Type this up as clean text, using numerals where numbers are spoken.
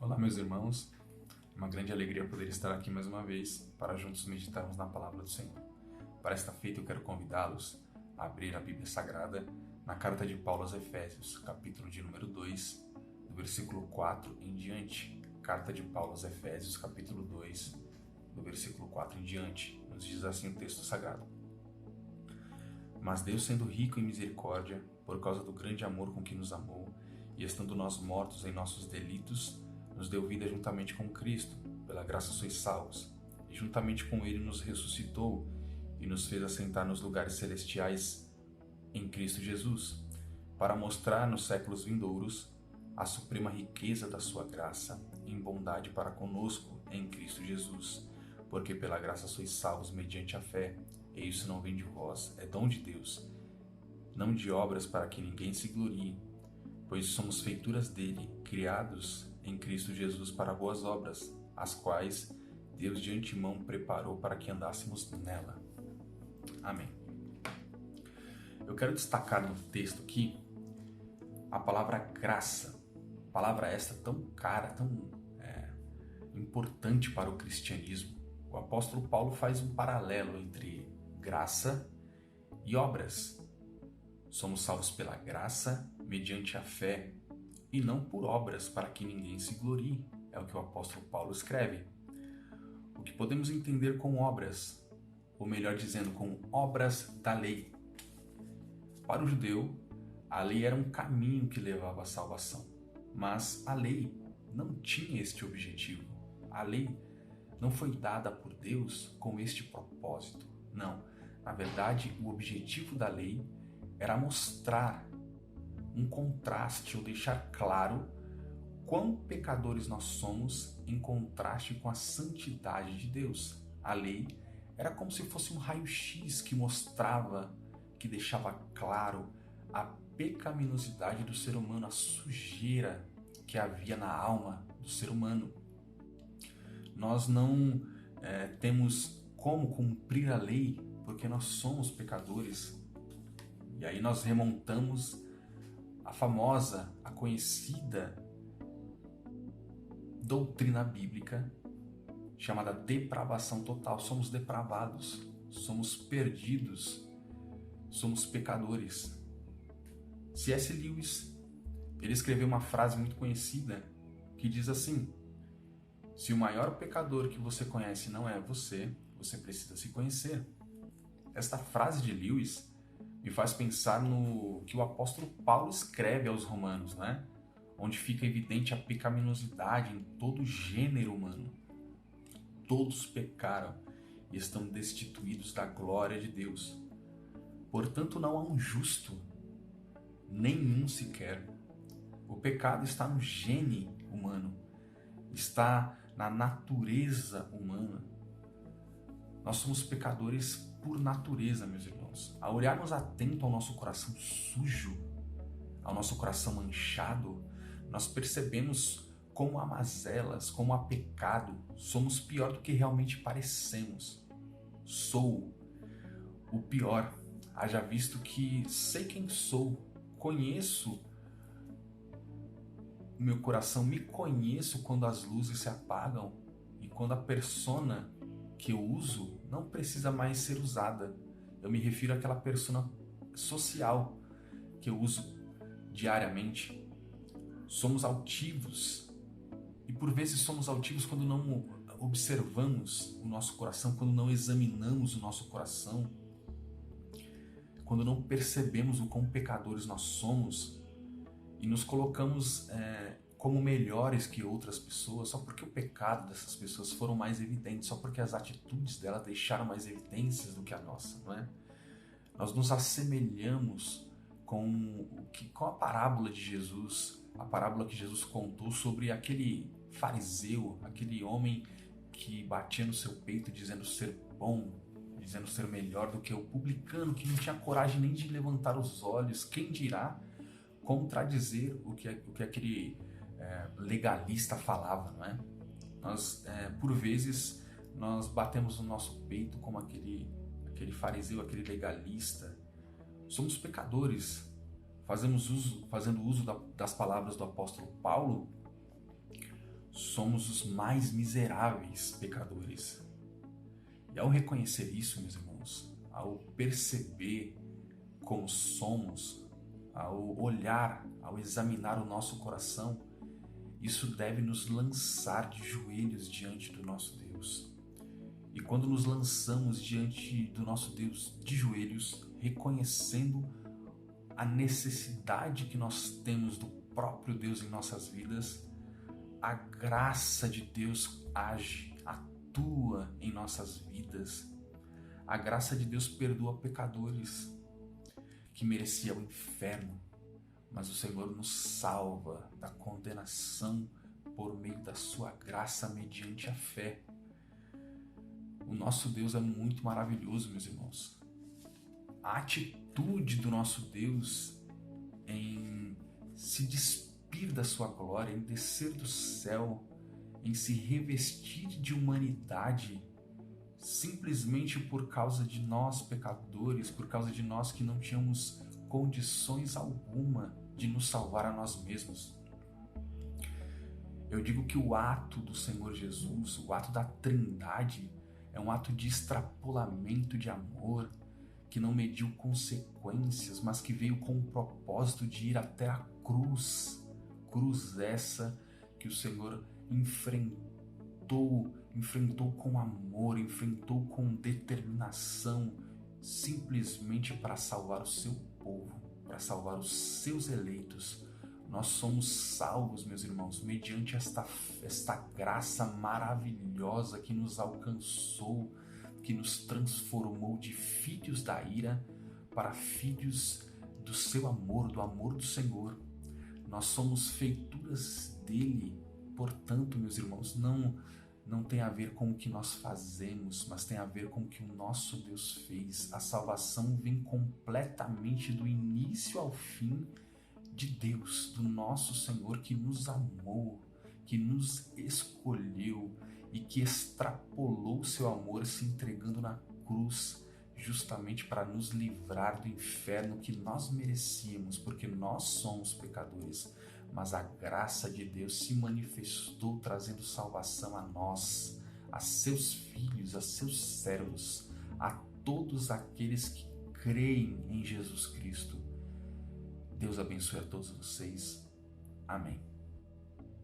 Olá, meus irmãos. É uma grande alegria poder estar aqui mais uma vez para juntos meditarmos na palavra do Senhor. Para esta feita, eu quero convidá-los a abrir a Bíblia Sagrada na carta de Paulo aos Efésios, capítulo de número 2, do versículo 4 em diante. Carta de Paulo aos Efésios, capítulo 2, do versículo 4 em diante. Nos diz assim o texto sagrado: Mas Deus, sendo rico em misericórdia, por causa do grande amor com que nos amou, e estando nós mortos em nossos delitos, nos deu vida juntamente com Cristo. Pela graça sois salvos. E juntamente com Ele nos ressuscitou e nos fez assentar nos lugares celestiais em Cristo Jesus, para mostrar nos séculos vindouros a suprema riqueza da sua graça em bondade para conosco em Cristo Jesus. Porque pela graça sois salvos mediante a fé, e isso não vem de vós, é dom de Deus, não de obras para que ninguém se glorie, pois somos feituras dele, criados em Cristo Jesus para boas obras, as quais Deus de antemão preparou para que andássemos nela. Amém. Eu quero destacar no texto aqui a palavra graça, palavra esta tão cara, tão importante para o cristianismo. O apóstolo Paulo faz um paralelo entre graça e obras. Somos salvos pela graça, mediante a fé, e não por obras para que ninguém se glorie. É o que o apóstolo Paulo escreve. O que podemos entender com obras, ou melhor dizendo, com obras da lei. Para o judeu, a lei era um caminho que levava à salvação, mas a lei não tinha este objetivo. A lei não foi dada por Deus com este propósito. Não, na verdade, o objetivo da lei era mostrar um contraste ou deixar claro quão pecadores nós somos em contraste com a santidade de Deus. A lei era como se fosse um raio-x que mostrava, que deixava claro a pecaminosidade do ser humano, a sujeira que havia na alma do ser humano. Nós não temos como cumprir a lei porque nós somos pecadores. E aí nós remontamos a famosa, a conhecida doutrina bíblica chamada depravação total. Somos depravados, somos perdidos, somos pecadores. C.S. Lewis, ele escreveu uma frase muito conhecida que diz assim: se o maior pecador que você conhece não é você, você precisa se conhecer. Esta frase de Lewis me faz pensar no que o apóstolo Paulo escreve aos romanos, né? Onde fica evidente a pecaminosidade em todo o gênero humano. Todos pecaram e estão destituídos da glória de Deus. Portanto, não há um justo, nenhum sequer. O pecado está no gene humano, está na natureza humana. Nós somos pecadores por natureza, meus irmãos. Ao olharmos atento ao nosso coração sujo, ao nosso coração manchado, nós percebemos como há mazelas, como há pecado. Somos pior do que realmente parecemos. Sou o pior, haja visto que sei quem sou, conheço o meu coração, me conheço quando as luzes se apagam e quando a persona que eu uso não precisa mais ser usada. Eu me refiro àquela persona social que eu uso diariamente. Somos altivos e por vezes somos altivos quando não observamos o nosso coração, quando não examinamos o nosso coração, quando não percebemos o quão pecadores nós somos e nos colocamos como melhores que outras pessoas só porque o pecado dessas pessoas foram mais evidentes, só porque as atitudes delas deixaram mais evidências do que a nossa, não é? Nós nos assemelhamos com a parábola de Jesus, a parábola que Jesus contou sobre aquele fariseu, aquele homem que batia no seu peito dizendo ser bom, dizendo ser melhor do que o publicano, que não tinha coragem nem de levantar os olhos, quem dirá contradizer o que aquele legalista falava, não é? Nós, por vezes, nós batemos no nosso peito como aquele fariseu, aquele legalista. Somos pecadores. Fazendo uso das palavras do apóstolo Paulo, somos os mais miseráveis pecadores. E ao reconhecer isso, meus irmãos, ao perceber como somos, ao olhar, ao examinar o nosso coração, isso deve nos lançar de joelhos diante do nosso Deus. E quando nos lançamos diante do nosso Deus de joelhos, reconhecendo a necessidade que nós temos do próprio Deus em nossas vidas, a graça de Deus age, atua em nossas vidas. A graça de Deus perdoa pecadores que mereciam o inferno, mas o Senhor nos salva da condenação por meio da sua graça mediante a fé. O nosso Deus é muito maravilhoso, meus irmãos. A atitude do nosso Deus em se despir da sua glória, em descer do céu, em se revestir de humanidade, simplesmente por causa de nós pecadores, por causa de nós que não tínhamos condições alguma de nos salvar a nós mesmos. Eu digo que o ato do Senhor Jesus, o ato da Trindade, é um ato de extrapolamento de amor, que não mediu consequências, mas que veio com o propósito de ir até a cruz. Cruz essa que o Senhor enfrentou com amor, enfrentou com determinação, simplesmente para salvar o seu povo, para salvar os seus eleitos. Nós somos salvos, meus irmãos, mediante esta graça maravilhosa que nos alcançou, que nos transformou de filhos da ira para filhos do seu amor, do amor do Senhor. Nós somos feituras dele. Portanto, meus irmãos, não tem a ver com o que nós fazemos, mas tem a ver com o que o nosso Deus fez. A salvação vem completamente do início ao fim de Deus, do nosso Senhor, que nos amou, que nos escolheu e que extrapolou o seu amor se entregando na cruz, justamente para nos livrar do inferno que nós merecíamos, porque nós somos pecadores. Mas a graça de Deus se manifestou trazendo salvação a nós, a seus filhos, a seus servos, a todos aqueles que creem em Jesus Cristo. Deus abençoe a todos vocês. Amém.